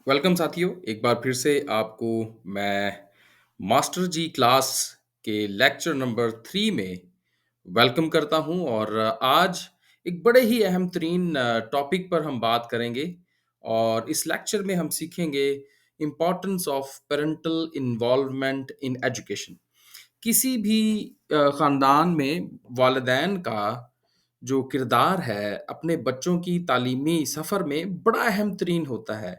Welcome साथियों, एक बार फिर से आपको मैं मास्टर जी क्लास के लेक्चर नंबर 3 में वेलकम करता हूं और आज एक बड़े ही अहम तरीन टॉपिक पर हम बात करेंगे और इस लेक्चर में हम सीखेंगे importance of parental involvement in education. किसी भी ख़ानदान में वालिदैन का जो किरदार है अपने बच्चों की तालीमी सफ़र में बड़ा अहम तरीन होता है।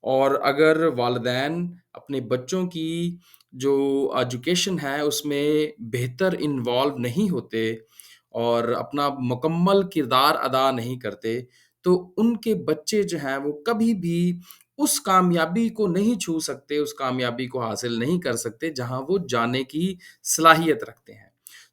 और अगर वालिदैन अपने बच्चों की जो एजुकेशन है उसमें बेहतर इन्वॉल्व नहीं होते और अपना मुकम्मल किरदार अदा नहीं करते, तो उनके बच्चे जो हैं वो कभी भी उस कामयाबी को नहीं छू सकते, उस कामयाबी को हासिल नहीं कर सकते जहाँ वो जाने की सलाहियत रखते हैं।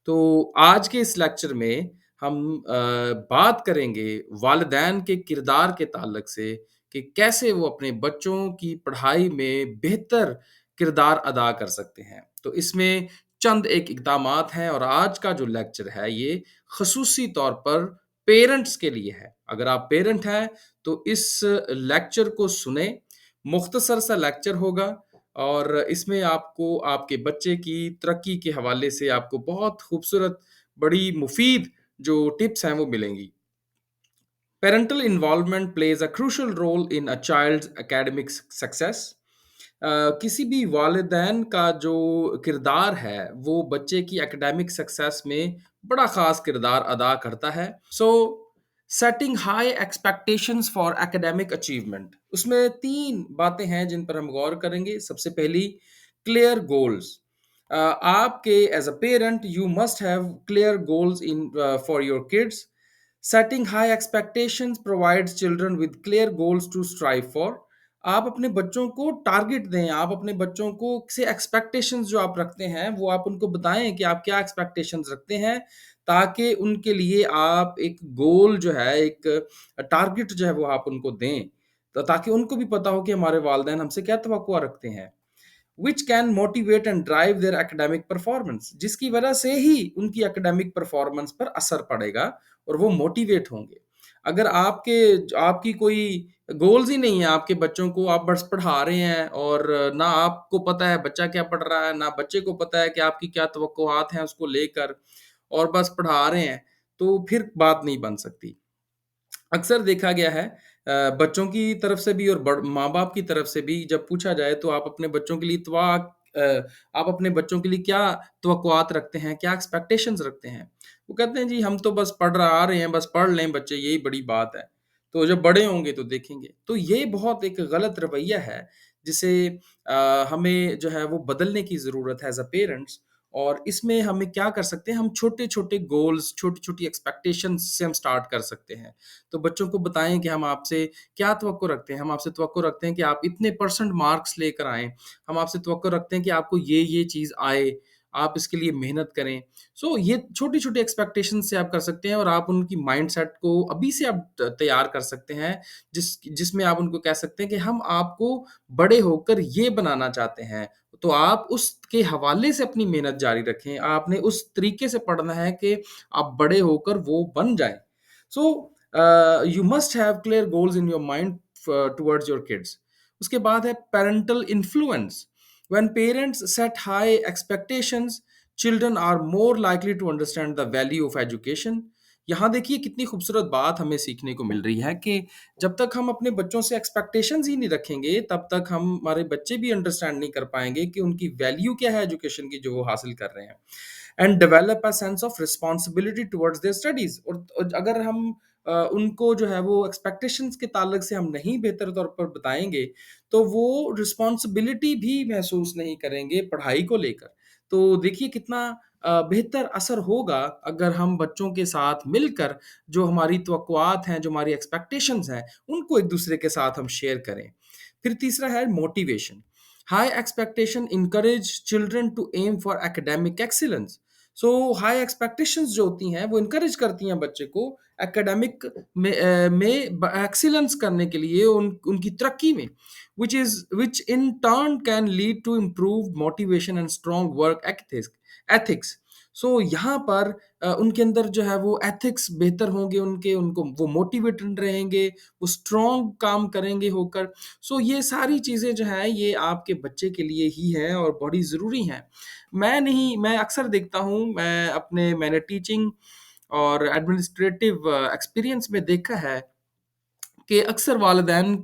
तो आज के इस लेक्चर में हम बात करेंगे वालिदैन के किरदार के ताल्लुक से कि कैसे वो अपने बच्चों की पढ़ाई में बेहतर किरदार अदा कर सकते हैं। तो इसमें चंद एक इक़दामात हैं और आज का जो लेक्चर है ये ख़ुसूसी तौर पर पेरेंट्स के लिए है। अगर आप पेरेंट हैं तो इस लेक्चर को सुनें, मुख़्तसर सा लेक्चर होगा और इसमें आपको आपके बच्चे की तरक्की के हवाले से आपको बहुत खूबसूरत, बड़ी मुफ़ीद जो टिप्स हैं वो मिलेंगी। Parental involvement plays a crucial role in a child's academic success. किसी भी वालिदैन का जो किरदार है वो बच्चे की एकेडमिक सक्सेस में बड़ा ख़ास किरदार अदा करता है। So setting high expectations for academic achievement, उसमें 3 बातें हैं जिन पर हम गौर करेंगे। सबसे पहली, क्लियर गोल्स। आपके as a parent you must have clear goals in for your kids. Setting high expectations provides children with clear goals to strive for. आप अपने बच्चों को टारगेट दें, आप अपने बच्चों को से एक्सपेक्टेशंस जो आप रखते हैं, वो आप उनको बताएँ कि आप क्या एक्सपेक्टेशंस रखते हैं, ताकि उनके लिए आप एक गोल जो है, एक टारगेट जो है वो आप उनको दें। तो ताकि उनको भी पता हो कि हमारे वालिदैन हमसे क्या तवक्कुआ रखते हैं। Which can motivate and drive their academic performance, जिसकी वजह से ही उनकी एकेडमिक परफॉर्मेंस पर असर पड़ेगा और वो मोटिवेट होंगे। अगर आपकी कोई गोल्स ही नहीं है, आपके बच्चों को आप बस पढ़ा रहे हैं और ना आपको पता है बच्चा क्या पढ़ रहा है, ना बच्चे को पता है कि आपकी क्या तवक्कुआत हैं उसको लेकर, और बस पढ़ा रहे हैं, तो फिर बात नहीं बन सकती। अक्सर देखा गया है बच्चों की तरफ से भी और माँ-बाप की तरफ से भी जब पूछा जाए तो आप अपने बच्चों के लिए आप अपने बच्चों के लिए क्या तवक्कुआत रखते हैं, क्या एक्सपेक्टेशंस रखते हैं? वो कहते हैं जी हम तो बस पढ़ रहा आ रहे हैं, बस पढ़ लें बच्चे यही बड़ी बात है। तो जब बड़े होंगे तो देखेंगे। तो ये बहुत एक गलत रवैया है जिसे हमें जो है वो बदलने की ज़रूरत है एज़ अ पेरेंट्स। और इसमें हमें क्या कर सकते हैं, हम छोटे-छोटे गोल्स, छोटी-छोटी एक्सपेक्टेशंस से हम स्टार्ट कर सकते हैं। तो बच्चों को बताएँ कि हम आपसे क्या तवक्कुआ रखते हैं। हम आपसे तवक्कुआ रखते हैं कि आप इतने परसेंट मार्क्स लेकर आएँ। हम आपसे तवक्कुआ रखते हैं कि आपको ये चीज़ आए, आप इसके लिए मेहनत करें। सो ये छोटी-छोटी एक्सपेक्टेशन से आप कर सकते हैं और आप उनकी माइंडसेट को अभी से आप तैयार कर सकते हैं, जिसमें आप उनको कह सकते हैं कि हम आपको बड़े होकर ये बनाना चाहते हैं। तो आप उसके हवाले से अपनी मेहनत जारी रखें। आपने उस तरीके से पढ़ना है कि आप बड़े होकर वो बन जाएँ। So you must have clear goals in your mind towards your kids. उसके बाद है parental influence. When parents set high expectations, children are more likely to understand the value of education. यहाँ देखिए कितनी खूबसूरत बात हमें सीखने को मिल रही है कि जब तक हम अपने बच्चों से एक्सपेक्टेशंस ही नहीं रखेंगे, तब तक हमारे बच्चे भी अंडरस्टैंड नहीं कर पाएँगे कि उनकी वैल्यू क्या है एजुकेशन की जो वो हासिल कर रहे हैं। And develop a sense of responsibility towards their studies. और अगर हम उनको जो है वो एक्सपेक्टेशंस के ताल्लुक से हम नहीं बेहतर तौर पर बताएँगे, तो वो रिस्पॉन्सिबिलिटी भी महसूस नहीं करेंगे पढ़ाई को लेकर। तो देखिए कितना बेहतर असर होगा अगर हम बच्चों के साथ मिलकर जो हमारी तवक्कुआत हैं, जो हमारी एक्सपेक्टेशंस हैं, उनको एक-दूसरे के साथ हम शेयर करें। फिर तीसरा है motivation. High expectation encourage children to aim for academic excellence. So high expectations जो होती हैं, वो एनकरेज करती हैं बच्चे को एकेडमिक में एक्सीलेंस करने के लिए, उनकी तरक्की में, which in turn can lead to improved motivation and strong work ethics. सो यहाँ पर उनके अंदर जो है वो एथिक्स बेहतर होंगे उनके, उनको वो मोटिवेटेड रहेंगे, वो स्ट्रॉन्ग काम करेंगे होकर। सो ये सारी चीज़ें जो हैं ये आपके बच्चे के लिए ही हैं और बड़ी ज़रूरी हैं। मैं अक्सर देखता हूँ, मैंने टीचिंग और एडमिनिस्ट्रेटिव एक्सपीरियंस में देखा है कि अक्सर वालिदैन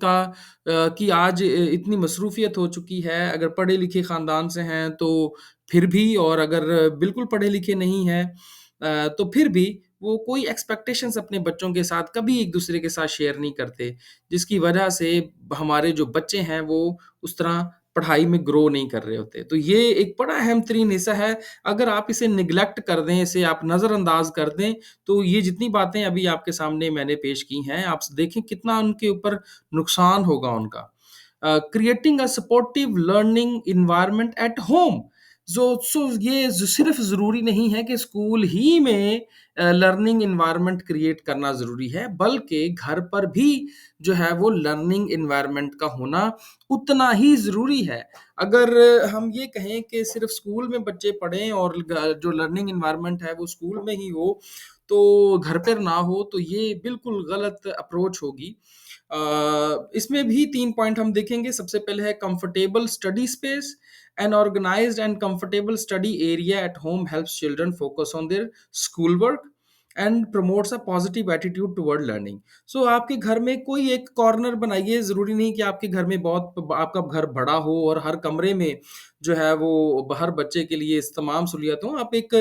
की आज इतनी मसरूफ़ियत हो चुकी है, अगर पढ़े-लिखे ख़ानदान से हैं तो फिर भी, और अगर बिल्कुल पढ़े-लिखे नहीं हैं तो फिर भी वो कोई एक्सपेक्टेशंस अपने बच्चों के साथ कभी एक-दूसरे के साथ शेयर नहीं करते, जिसकी वजह से हमारे जो बच्चे हैं वो उस तरह पढ़ाई में ग्रो नहीं कर रहे होते। तो ये एक बड़ा अहम तरीन हिस्सा है, अगर आप इसे नेग्लेक्ट कर दें, इसे आप नज़रअंदाज़ कर दें, तो ये जितनी बातें अभी आपके सामने मैंने पेश की हैं, आप देखें कितना उनके ऊपर नुकसान होगा उनका। Creating a supportive learning environment at home. ये सिर्फ ज़रूरी नहीं है कि स्कूल ही में लर्निंग एनवायरनमेंट क्रिएट करना ज़रूरी है, बल्कि घर पर भी जो है वो लर्निंग एनवायरनमेंट का होना उतना ही ज़रूरी है। अगर हम ये कहें कि सिर्फ स्कूल में बच्चे पढ़ें और जो लर्निंग एनवायरनमेंट है वो स्कूल में ही हो, तो घर पर ना हो, तो ये बिल्कुल गलत अप्रोच होगी। इसमें भी 3 पॉइंट हम देखेंगे। सबसे पहले है comfortable study space. An organized and comfortable study area at home helps children focus on their school work and promotes a positive attitude toward learning. So आपके घर में कोई एक कॉर्नर बनाइए, ज़रूरी नहीं कि आपके घर में बहुत आपका घर बड़ा हो और हर कमरे में जो है वो हर बच्चे के लिए इस तमाम सहूलियत हों। आप एक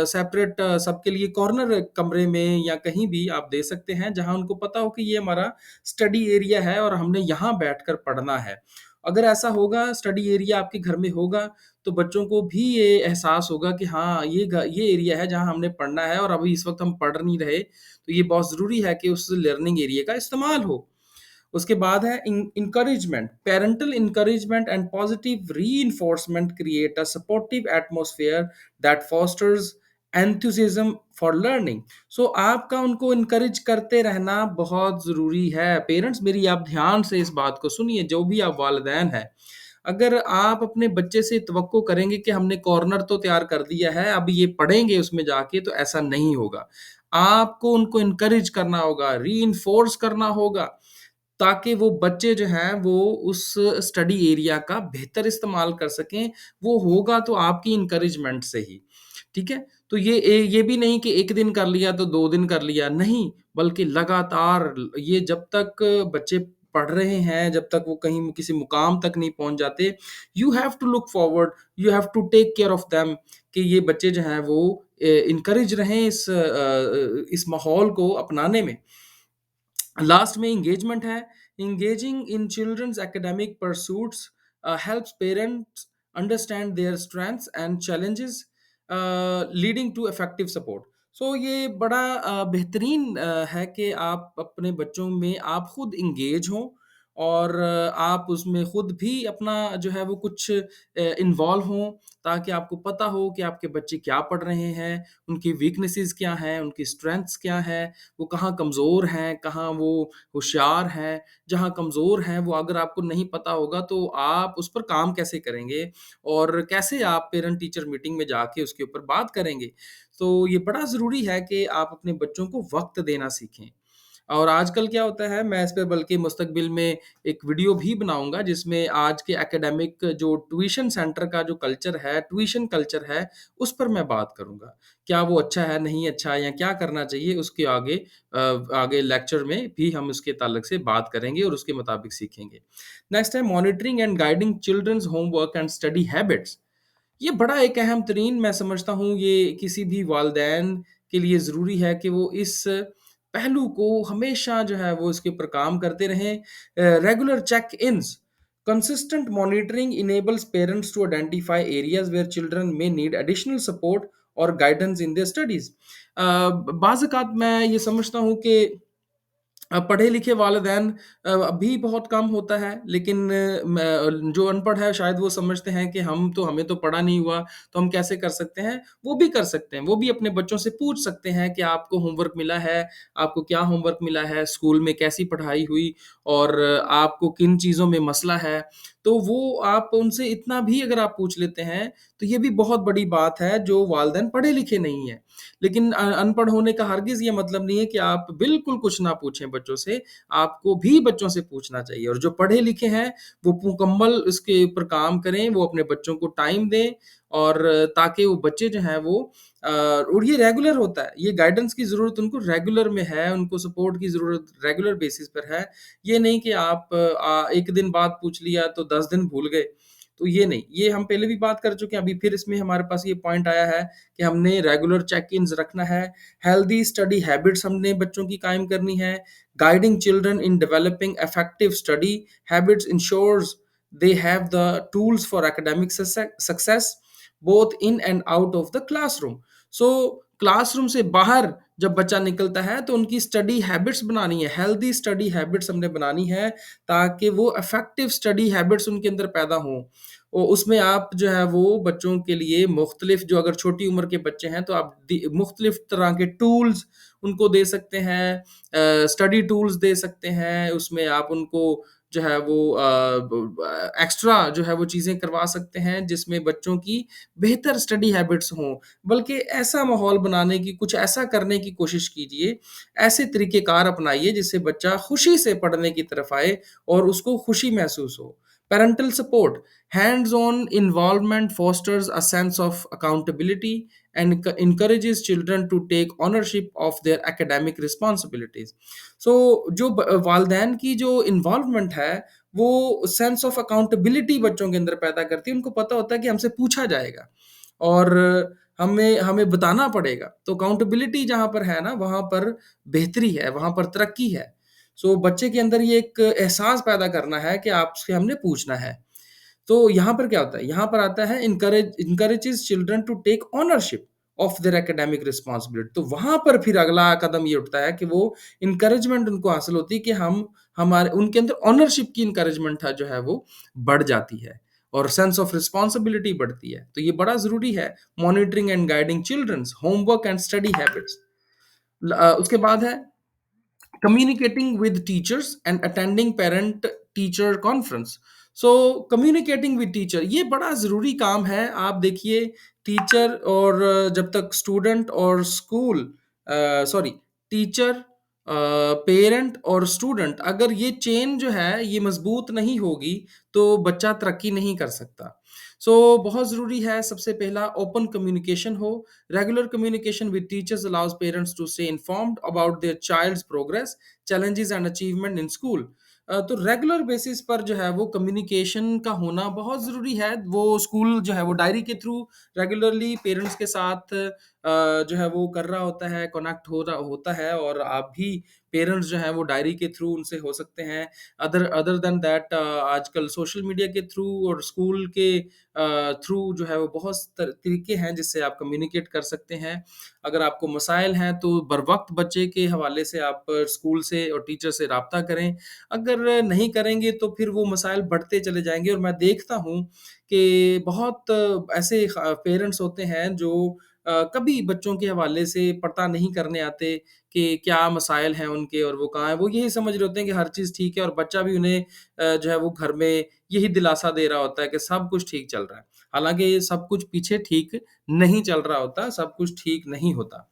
सेपरेट सबके लिए कॉर्नर कमरे में या कहीं भी आप दे सकते हैं, जहाँ उनको पता हो कि ये हमारा स्टडी एरिया है और हमने यहाँ बैठकर पढ़ना है। अगर ऐसा होगा, स्टडी एरिया आपके घर में होगा, तो बच्चों को भी ये एहसास होगा कि हाँ, ये एरिया है जहाँ हमने पढ़ना है और अभी इस वक़्त हम पढ़ नहीं रहे, तो ये बहुत ज़रूरी है कि उस लर्निंग एरिया का इस्तेमाल हो। उसके बाद है encouragement. Parental encouragement and positive reinforcement create a supportive atmosphere that fosters enthusiasm for learning. So आपका उनको इनकरेज करते रहना बहुत ज़रूरी है। पेरेंट्स, मेरी आप ध्यान से इस बात को सुनिए, जो भी आप वालिदैन हैं, अगर आप अपने बच्चे से तवक्को करेंगे कि हमने कॉर्नर तो तैयार कर दिया है, अब ये पढ़ेंगे उसमें जाके, तो ऐसा नहीं होगा। आपको उनको इनकरेज करना होगा, रीइंफोर्स करना होगा, ताकि वो बच्चे जो हैं वो उस स्टडी एरिया का बेहतर इस्तेमाल कर सकें। वो होगा तो आपकी एनकरेजमेंट से ही, ठीक है? तो ये भी नहीं कि 1 दिन कर लिया तो 2 दिन कर लिया, नहीं, बल्कि लगातार ये जब तक बच्चे पढ़ रहे हैं, जब तक वो कहीं किसी मुकाम तक नहीं पहुँच जाते, you have to look forward, you have to take care of them, कि ये बच्चे जो हैं वो एनकरेज रहें इस माहौल को अपनाने में। लास्ट में एंगेजमेंट है। Engaging in children's academic pursuits helps parents understand their strengths and challenges, leading to effective support. So ये बड़ा बेहतरीन है कि आप अपने बच्चों में आप खुद इंगेज हों और आप उसमें खुद भी अपना जो है वो कुछ इन्वॉल्व हों, ताकि आपको पता हो कि आपके बच्चे क्या पढ़ रहे हैं, उनकी वीकनेसेस क्या हैं, उनकी स्ट्रेंथ्स क्या हैं, वो कहाँ कमज़ोर हैं, कहाँ वो होशियार हैं। जहाँ कमज़ोर हैं, वो अगर आपको नहीं पता होगा तो आप उस पर काम कैसे करेंगे और कैसे आप पेरेंट टीचर मीटिंग में जाके उसके ऊपर बात करेंगे। तो ये बड़ा ज़रूरी है कि आप अपने बच्चों को वक़्त देना सीखें। और आजकल क्या होता है, मैं इस पे बल्कि मुस्तकबिल में एक वीडियो भी बनाऊँगा, जिसमें आज के एकेडमिक जो ट्यूशन सेंटर का जो कल्चर है, ट्यूशन कल्चर है, उस पर मैं बात करूँगा। क्या वो अच्छा है, नहीं अच्छा है, या क्या करना चाहिए, उसके आगे लेक्चर में भी हम उसके ताल्लुक से बात करेंगे और उसके मुताबिक सीखेंगे। नेक्स्ट है monitoring and guiding children's homework and study habits. ये बड़ा एक अहम तरीन, मैं समझता हूँ, ये किसी भी वालिदैन के लिए ज़रूरी है कि वो इस पहलू को हमेशा जो है वो इसके ऊपर काम करते रहें। Regular check-ins, consistent monitoring enables parents to identify areas where children may need additional support और गाइडेंस इन देयर स्टडीज़। बाज़ औक़ात मैं ये समझता हूँ कि पढ़े-लिखे वालिदैन भी बहुत कम होता है, लेकिन जो अनपढ़ है शायद वो समझते हैं कि हमें तो पढ़ा नहीं हुआ, तो हम कैसे कर सकते हैं? वो भी कर सकते हैं, वो भी अपने बच्चों से पूछ सकते हैं कि आपको होमवर्क मिला है, आपको क्या होमवर्क मिला है, स्कूल में कैसी पढ़ाई हुई और आपको किन चीज़ों में मसला है। तो वो आप उनसे इतना भी अगर आप पूछ लेते हैं, तो ये भी बहुत बड़ी बात है, जो वालिदैन पढ़े-लिखे नहीं हैं। लेकिन अनपढ़ होने का हरगिज़ ये मतलब नहीं है कि आप बिल्कुल कुछ ना पूछें बच्चों से, आपको भी बच्चों से पूछना चाहिए और जो पढ़े-लिखे हैं, वो मुकम्मल इसके ऊपर काम करें, वो अपने बच्चों को टाइम दें और ताकि वो बच्चे जो हैं वो और ये रेगुलर होता है, ये गाइडेंस की ज़रूरत उनको रेगुलर में है, उनको सपोर्ट की ज़रूरत रेगुलर बेसिस पर है। ये नहीं कि आप 1 दिन बाद पूछ लिया तो 10 दिन भूल गए, तो ये नहीं। ये हम पहले भी बात कर चुके हैं, अभी फिर इसमें हमारे पास ये पॉइंट आया है कि हमने रेगुलर चेक-इन्स रखना है, हेल्दी स्टडी हैबिट्स हमने बच्चों की कायम करनी है, guiding children in developing effective study habits ensures they have the tools for academic success both in and out of the classroom. So classroom से बाहर जब बच्चा निकलता है तो उनकी स्टडी हैबिट्स बनानी है, हेल्दी स्टडी हैबिट्स हमने बनानी है ताकि वो इफेक्टिव स्टडी हैबिट्स उनके अंदर पैदा हों। और उसमें आप जो है वो बच्चों के लिए मुख्तलिफ जो अगर छोटी उम्र के बच्चे हैं तो आप मुख्तलिफ तरह के टूल्स उनको दे सकते हैं, स्टडी टूल्स दे सकते हैं, उसमें आप उनको जो है वो एक्स्ट्रा जो है वो चीज़ें करवा सकते हैं जिसमें बच्चों की बेहतर स्टडी हैबिट्स हों। बल्कि ऐसा माहौल बनाने की कुछ ऐसा करने की कोशिश कीजिए, ऐसे तरीक़ेकार अपनाइए जिससे बच्चा खुशी से पढ़ने की तरफ आए और उसको खुशी महसूस हो। Parental support, hands-on involvement fosters a sense of accountability and encourages children to take ownership of their academic responsibilities. सो जो वालदैन की जो इन्वॉल्वमेंट है, वो सेंस ऑफ अकाउंटेबिलिटी बच्चों के अंदर पैदा करती है। उनको पता होता है कि हमसे पूछा जाएगा और हमें हमें बताना पड़ेगा। तो अकाउंटेबिलिटी जहाँ पर है ना, वहाँ पर बेहतरी है, वहाँ पर तरक्की है। सो बच्चे के अंदर ये एक एहसास पैदा करना है कि आपसे हमने पूछना है। तो यहाँ पर क्या होता है? यहाँ पर आता है encourages children to take ownership of their academic responsibility. तो वहाँ पर फिर अगला कदम ये उठता है कि वो एनकरेजमेंट उनको हासिल होती है कि हम हमारे उनके अंदर ओनरशिप की एनकरेजमेंट है जो है वो बढ़ जाती है और सेंस ऑफ रिस्पांसिबिलिटी बढ़ती है। तो ये बड़ा ज़रूरी है monitoring and guiding children's homework and study habits. उसके बाद है communicating with teachers and attending parent teacher conference. So communicating with teacher ये बड़ा ज़रूरी काम है। आप देखिए टीचर और जब तक स्टूडेंट और स्कूल सॉरी टीचर पेरेंट और स्टूडेंट अगर ये चेन जो है ये मजबूत नहीं होगी तो बच्चा तरक्की नहीं कर सकता। सो बहुत ज़रूरी है सबसे पहला ओपन कम्युनिकेशन हो। Regular communication with teachers allows parents to stay informed about their child's progress, challenges and achievement in school. तो रेगुलर बेसिस पर जो है वो कम्युनिकेशन का होना बहुत ज़रूरी है। वो स्कूल जो है वो डायरी के थ्रू रेगुलरली पेरेंट्स के साथ जो है वो कर रहा होता है, कनेक्ट हो रहा होता है और आप भी पेरेंट्स जो हैं वो डायरी के थ्रू उनसे हो सकते हैं। अदर अदर देन दैट आजकल सोशल मीडिया के थ्रू और स्कूल के थ्रू जो है वो बहुत तरीके हैं जिससे आप कम्युनिकेट कर सकते हैं। अगर आपको मसाइल हैं तो बर वक्त बच्चे के हवाले से आप स्कूल से और टीचर से राब्ता करें। अगर नहीं करेंगे तो फिर वो मसाइल बढ़ते चले जाएँगे और मैं देखता हूँ कि बहुत ऐसे पेरेंट्स होते हैं जो कभी बच्चों के हवाले से पता नहीं करने आते कि क्या मसाइल हैं उनके और वो कहाँ हैं। वो यही समझ रहे होते हैं कि हर चीज़ ठीक है और बच्चा भी उन्हें जो है वो घर में यही दिलासा दे रहा होता है कि सब कुछ ठीक चल रहा है। हालाँकि ये सब कुछ पीछे ठीक नहीं चल रहा होता, सब कुछ ठीक नहीं होता।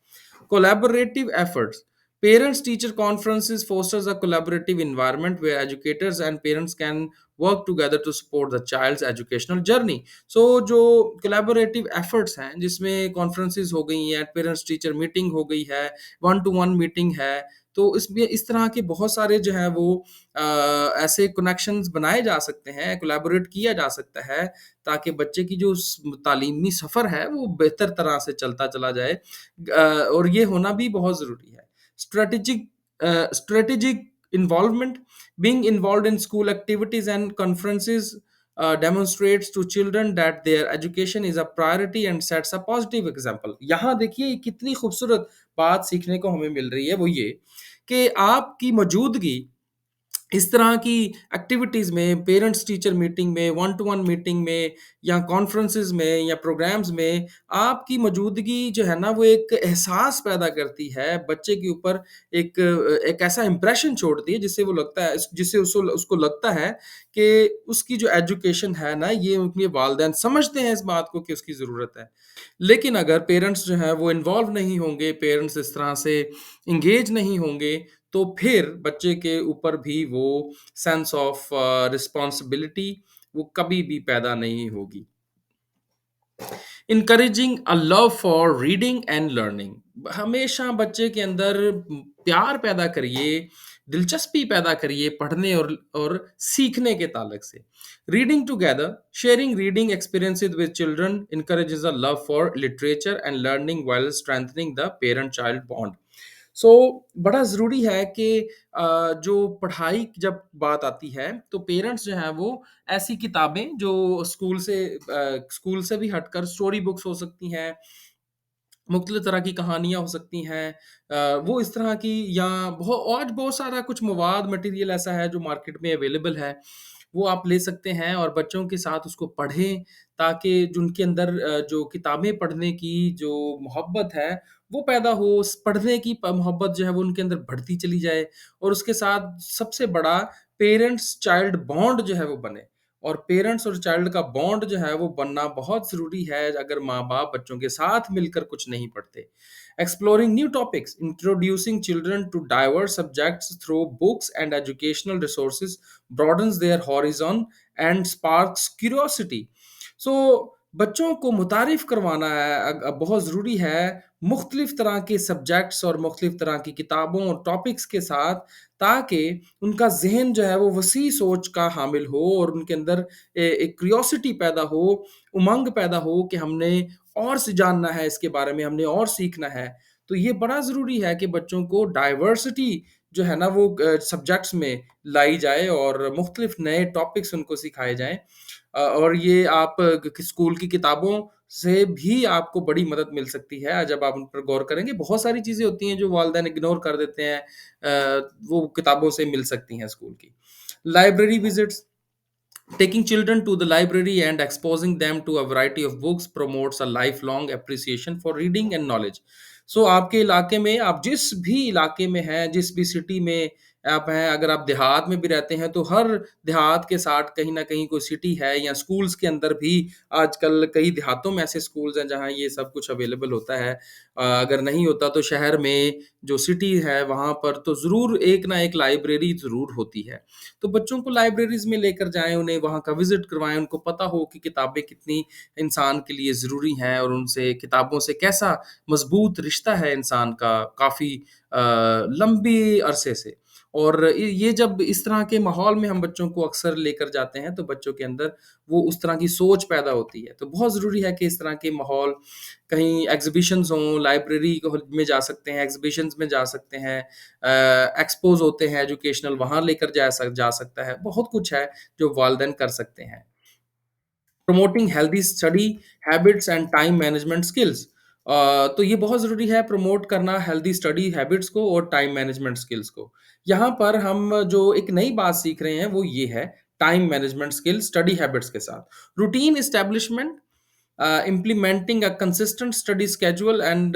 Collaborative efforts. Parents teacher conferences fosters a collaborative environment where educators and parents can work together to support the child's educational journey. So जो collaborative efforts हैं जिसमें conferences हो गई हैं, parents teacher meeting हो गई है, one to one meeting है, तो इसमें इस तरह के बहुत सारे जो है वो ऐसे कनेक्शंस बनाए जा सकते हैं, कोलैबोरेट किया जा सकता है ताकि बच्चे की जो तालीमी सफ़र है वो बेहतर तरह से चलता चला जाए। और ये होना भी बहुत ज़रूरी है। Strategic involvement, being involved in school activities and conferences demonstrates to children that their education is a priority and sets a positive example। यहाँ देखिए कितनी खूबसूरत बात सीखने को हमें मिल रही है वो ये कि आपकी मौजूदगी इस तरह की एक्टिविटीज़ में, पेरेंट्स टीचर मीटिंग में, वन टू वन मीटिंग में या कॉन्फ्रेंसेज़ में या प्रोग्राम्स में आपकी मौजूदगी जो है ना वो एक एहसास पैदा करती है, बच्चे के ऊपर एक ऐसा इम्प्रेशन छोड़ती है जिससे वो लगता है जिससे उसको लगता है कि उसकी जो एजुकेशन है ना ये उनके वालिदैन समझते हैं इस बात को कि उसकी ज़रूरत है। लेकिन अगर पेरेंट्स जो हैं वो इन्वॉल्व नहीं होंगे, पेरेंट्स इस तरह से एंगेज नहीं होंगे, तो फिर बच्चे के ऊपर भी वो सेंस ऑफ रिस्पॉन्सिबिलिटी वो कभी भी पैदा नहीं होगी। Encouraging a love for reading and learning हमेशा बच्चे के अंदर प्यार पैदा करिए, दिलचस्पी पैदा करिए पढ़ने और सीखने के ताल्लुक से। Reading together, sharing reading experiences with children encourages a love for literature and learning while strengthening the parent child bond. सो बड़ा ज़रूरी है कि जो पढ़ाई की जब बात आती है, तो पेरेंट्स जो हैं वो ऐसी किताबें जो स्कूल से भी हटकर स्टोरी बुक्स हो सकती हैं, मुख्तलिफ़ तरह की कहानियाँ हो सकती हैं। वो इस तरह की या बहुत सारा कुछ मवाद मटीरियल ऐसा है जो मार्केट में अवेलेबल है, वो आप ले सकते हैं और बच्चों के साथ उसको पढ़ें ताकि जो उनके अंदर जो किताबें पढ़ने की जो मोहब्बत है, वो पैदा हो। उस पढ़ने की प मोहब्बत जो है वो उनके अंदर बढ़ती चली जाए और उसके साथ सबसे बड़ा पेरेंट्स चाइल्ड बॉन्ड जो है वो बने। और पेरेंट्स और चाइल्ड का बॉन्ड जो है वो बनना बहुत ज़रूरी है अगर माँ-बाप बच्चों के साथ मिलकर कुछ नहीं पढ़ते। Exploring new topics, introducing children to diverse subjects through books and educational resources broadens their horizon and sparks curiosity. So बच्चों को मुतारिफ करवाना है बहुत ज़रूरी है मुख्तलिफ़ तरह के सब्जेक्ट्स और मुख्तलिफ़ तरह की किताबों और टॉपिक्स के साथ ताकि उनका ज़हन जो है वो वसी सोच का हामिल हो और उनके अंदर एक क्यूरियोसिटी पैदा हो, उमंग पैदा हो कि हमने और से जानना है इसके बारे में, हमने और सीखना है। तो ये बड़ा ज़रूरी है कि बच्चों को डाइवर्सिटी जो है ना वो सब्जेक्ट्स में लाई जाए और मुख्तलिफ़ नए टॉपिक्स उनको सिखाए जाएँ। और ये आप स्कूल की किताबों से भी आपको बड़ी मदद मिल सकती है जब आप उन पर गौर करेंगे। बहुत सारी चीज़ें होती हैं जो वालिदैन इग्नोर कर देते हैं वो किताबों से मिल सकती हैं स्कूल की। Library visits Taking children to the library and exposing them to a variety of books promotes a lifelong appreciation for reading and knowledge. So आपके इलाके में आप जिस भी इलाके में हैं, जिस भी सिटी में आप हैं, अगर आप देहात में भी रहते हैं, तो हर देहात के साथ कहीं न कहीं कोई सिटी है या स्कूल्स के अंदर भी आजकल कई देहातों में ऐसे स्कूल्स हैं जहाँ ये सब कुछ अवेलेबल होता है। अगर नहीं होता तो शहर में जो सिटी है वहाँ पर तो ज़रूर एक ना एक लाइब्रेरी ज़रूर होती है। तो बच्चों को लाइब्रेरीज़ में लेकर जाएँ, उन्हें वहाँ का विज़िट करवाएँ, उनको पता हो कि किताबें कितनी इंसान के लिए ज़रूरी हैं और उनसे किताबों से कैसा मज़बूत रिश्ता है इंसान का काफ़ी लंबी अरसे से। और ये जब इस तरह के माहौल में हम बच्चों को अक्सर लेकर जाते हैं, तो बच्चों के अंदर वो उस तरह की सोच पैदा होती है। तो बहुत ज़रूरी है कि इस तरह के माहौल कहीं एग्ज़िबिशन्स हों, लाइब्रेरी को में जा सकते हैं, एग्ज़िबिशन्स में जा सकते हैं, एक्सपोज़ होते हैं एजुकेशनल वहाँ लेकर जा सकता है। बहुत कुछ है जो वालिदैन कर सकते हैं। Promoting healthy study habits and time management skills तो ये बहुत ज़रूरी है प्रमोट करना हेल्दी स्टडी हैबिट्स को और टाइम मैनेजमेंट स्किल्स को। यहाँ पर हम जो एक नई बात सीख रहे हैं वो ये है time management skills study habits के साथ। Routine establishment implementing a consistent study schedule and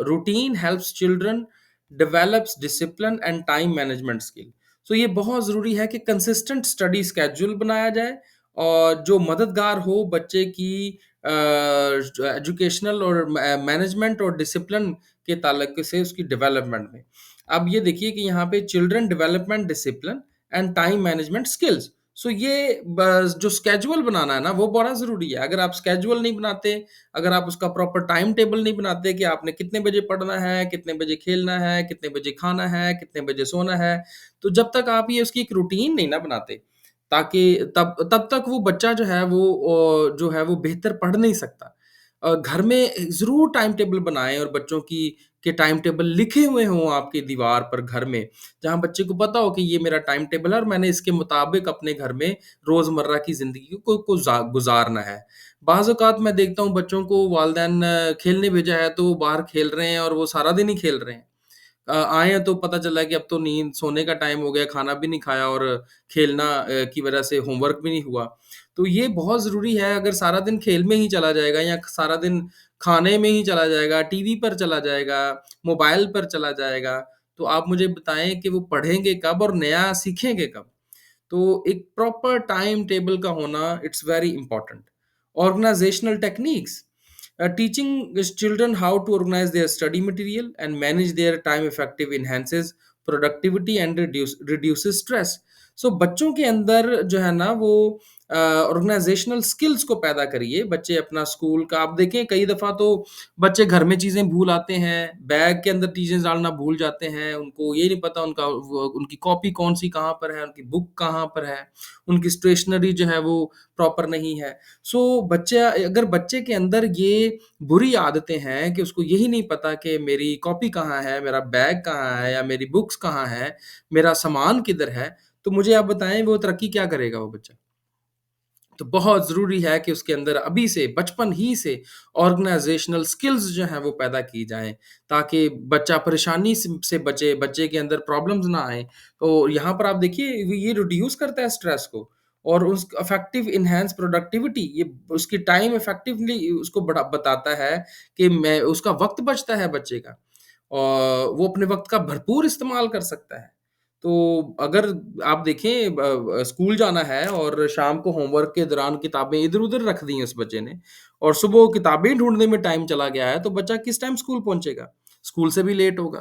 routine helps children develops discipline and time management skill. So ये बहुत ज़रूरी है कि कंसिस्टेंट स्टडी स्केड्यूल बनाया जाए और जो मददगार हो बच्चे की एजुकेशनल और मैनेजमेंट और डिसिप्लिन के ताल्लुक से उसकी डेवलपमेंट में। अब ये देखिए कि यहाँ पे children development discipline and time management skills so ये जो स्केड्यूल बनाना है ना वो बड़ा ज़रूरी है। अगर आप स्केड्यूल नहीं बनाते, अगर आप उसका प्रॉपर टाइम टेबल नहीं बनाते कि आपने कितने बजे पढ़ना है, कितने बजे खेलना है, कितने बजे खाना है, कितने बजे सोना है, तो जब तक आप ये उसकी एक रूटीन नहीं ना बनाते, ताकि तब तब तक वो बच्चा जो है वो जो है वो बेहतर पढ़ नहीं सकता। घर में ज़रूर टाइम टेबल बनाएँ और बच्चों की के टाइम टेबल लिखे हुए हों आपकी दीवार पर घर में, जहाँ बच्चे को पता हो कि ये मेरा टाइम टेबल है और मैंने इसके मुताबिक अपने घर में रोज़मर्रा की ज़िंदगी को गुज़ारना है। बाज़ औक़ात मैं देखता हूँ बच्चों को वालिदैन खेलने भेजा है तो वो बाहर खेल रहे हैं और वो सारा दिन ही खेल रहे हैं। आए हैं तो पता चला कि अब तो नींद सोने का टाइम हो गया, खाना भी नहीं खाया और खेलना की वजह से होमवर्क भी नहीं हुआ। तो ये बहुत ज़रूरी है, अगर सारा दिन खेल में ही चला जाएगा या सारा दिन खाने में ही चला जाएगा, टीवी पर चला जाएगा, मोबाइल पर चला जाएगा, तो आप मुझे बताएँ कि वो पढ़ेंगे कब और नया सीखेंगे कब? तो एक प्रॉपर टाइम टेबल का होना it's very important. Organisational techniques, teaching children how to organize their study material and manage their time effective enhances productivity and reduces stress. So बच्चों के अंदर जो है ना वो ऑर्गेनाइजेशनल स्किल्स को पैदा करिए। बच्चे अपना स्कूल का आप देखें, कई दफ़ा तो बच्चे घर में चीज़ें भूल आते हैं, बैग के अंदर चीज़ें डालना भूल जाते हैं, उनको ये नहीं पता उनकी कॉपी कौन-सी कहाँ पर है, उनकी बुक कहाँ पर है, उनकी स्टेशनरी जो है वो प्रॉपर नहीं है। सो बच्चा अगर बच्चे के अंदर ये बुरी आदतें हैं कि उसको यही नहीं पता कि मेरी कॉपी कहाँ है, मेरा बैग कहाँ है या मेरी बुक्स कहाँ है, मेरा सामान किधर है, तो मुझे आप बताएँ वो तरक्की क्या करेगा वो बच्चा? तो बहुत ज़रूरी है कि उसके अंदर अभी से बचपन ही से ऑर्गेनाइज़ेशनल स्किल्स जो हैं वो पैदा की जाएँ, ताकि बच्चा परेशानी से बचे, बच्चे के अंदर प्रॉब्लम्स ना आएँ। तो यहाँ पर आप देखिए ये रिड्यूस करता है स्ट्रेस को और उस इफेक्टिव एनहांस प्रोडक्टिविटी, ये उसकी टाइम इफेक्टिवली उसको बढ़ा बताता है कि मैं उसका वक़्त बचता है बच्चे का और वो अपने वक़्त का भरपूर इस्तेमाल कर सकता है। तो अगर आप देखें स्कूल जाना है और शाम को होमवर्क के दौरान किताबें इधर-उधर रख दी हैं उस बच्चे ने और सुबह वो किताबें ढूँढने में टाइम चला गया है, तो बच्चा किस टाइम स्कूल पहुँचेगा? स्कूल से भी लेट होगा।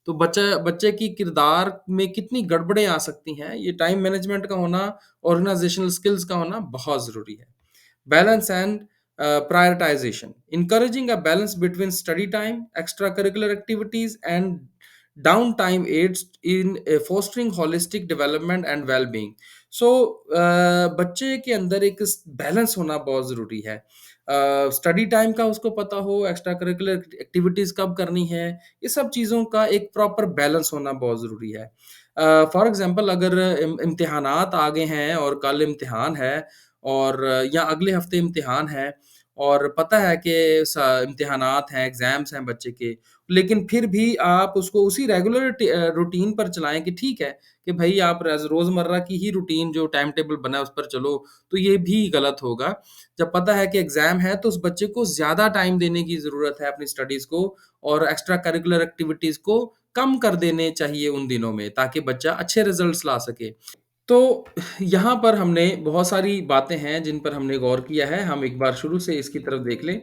तो बच्चे की किरदार में कितनी गड़बड़ें आ सकती हैं, ये टाइम मैनेजमेंट का होना, ऑर्गेनाइज़ेशनल स्किल्स का होना बहुत ज़रूरी है। Balance and prioritization. Encouraging a balance between study time, extracurricular activities, and downtime aids in fostering holistic development and well-being. So, बच्चे के अंदर एक बैलेंस होना बहुत ज़रूरी है। स्टडी टाइम का उसको पता हो, एक्स्ट्रा करिकुलर एक्टिविटीज़ कब करनी है, ये सब चीज़ों का एक प्रॉपर बैलेंस होना बहुत ज़रूरी है। फॉर एग्ज़ाम्पल अगर इम्तिहानात आ गए हैं और कल इम्तिहान है और या अगले हफ्ते इम्तिहान है और पता है कि इम्तिहानात हैं, एग्ज़ाम्स हैं बच्चे के, लेकिन फिर भी आप उसको उसी रेगुलर रूटीन पर चलाएँ कि ठीक है, कि भई आप रोज़मर्रा की ही रूटीन जो टाइम टेबल बना है उस पर चलो, तो ये भी गलत होगा। जब पता है कि एग्ज़ाम है तो उस बच्चे को ज़्यादा टाइम देने की ज़रूरत है अपनी स्टडीज़ को और एक्स्ट्रा करिकुलर एक्टिविटीज़ को कम कर देने चाहिए उन दिनों में, ताकि बच्चा अच्छे रिज़ल्ट्स ला सके। तो यहाँ पर हमने बहुत सारी बातें हैं जिन पर हमने गौर किया है। हम एक बार शुरू से इसकी तरफ देख लें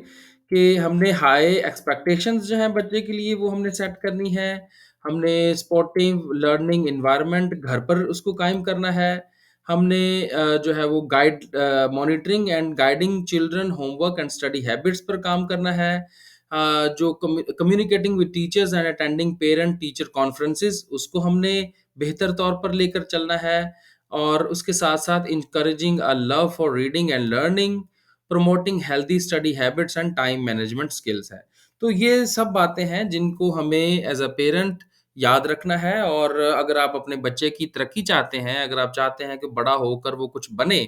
कि हमने हाई एक्सपेक्टेशंस जो हैं बच्चे के लिए वो हमने सेट करनी है। हमने स्पोर्टिव लर्निंग एनवायरनमेंट घर पर उसको कायम करना है। हमने जो है वो monitoring and guiding children homework and study habits पर काम करना है। जो communicating with teachers and attending parent teacher conferences उसको हमने बेहतर तौर पर लेकर चलना है। और उसके साथ-साथ encouraging a love for reading and learning, promoting healthy study habits and time management skills है। तो ये सब बातें हैं जिनको हमें एज़ अ पेरेंट याद रखना है और अगर आप अपने बच्चे की तरक्की चाहते हैं, अगर आप चाहते हैं कि बड़ा होकर वो कुछ बने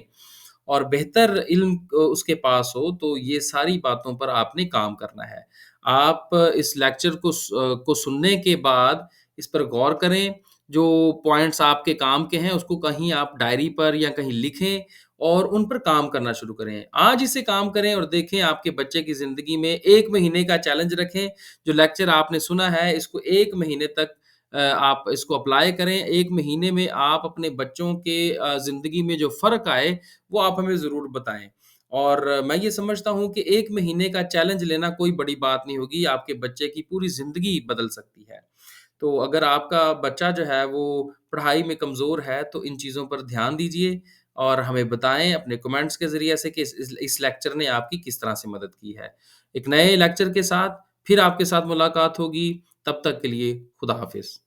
और बेहतर इल्म उसके पास हो, तो ये सारी बातों पर आपने काम करना है। आप इस लेक्चर को सुनने के बाद इस पर गौर करें, जो पॉइंट्स आपके काम के हैं, उसको कहीं आप डायरी पर या कहीं लिखें और उन पर काम करना शुरू करें। आज इसे काम करें और देखें आपके बच्चे की ज़िंदगी में 1 महीने का चैलेंज रखें, जो लेक्चर आपने सुना है, इसको 1 महीने तक आप इसको अप्लाई करें। 1 महीने में आप अपने बच्चों के ज़िंदगी में जो फ़र्क आए, वो आप हमें ज़रूर बताएँ। और मैं ये समझता हूँ कि 1 महीने का चैलेंज लेना कोई बड़ी बात नहीं होगी, आपके बच्चे की पूरी ज़िंदगी बदल सकती है। तो अगर आपका बच्चा जो है वो पढ़ाई में कमज़ोर है, तो इन चीज़ों पर ध्यान दीजिए और हमें बताएँ अपने कमेंट्स के ज़रिए से कि इस लेक्चर ने आपकी किस तरह से मदद की है। एक नए लेक्चर के साथ फिर आपके साथ मुलाकात होगी, तब तक के लिए खुदा हाफ़िज़।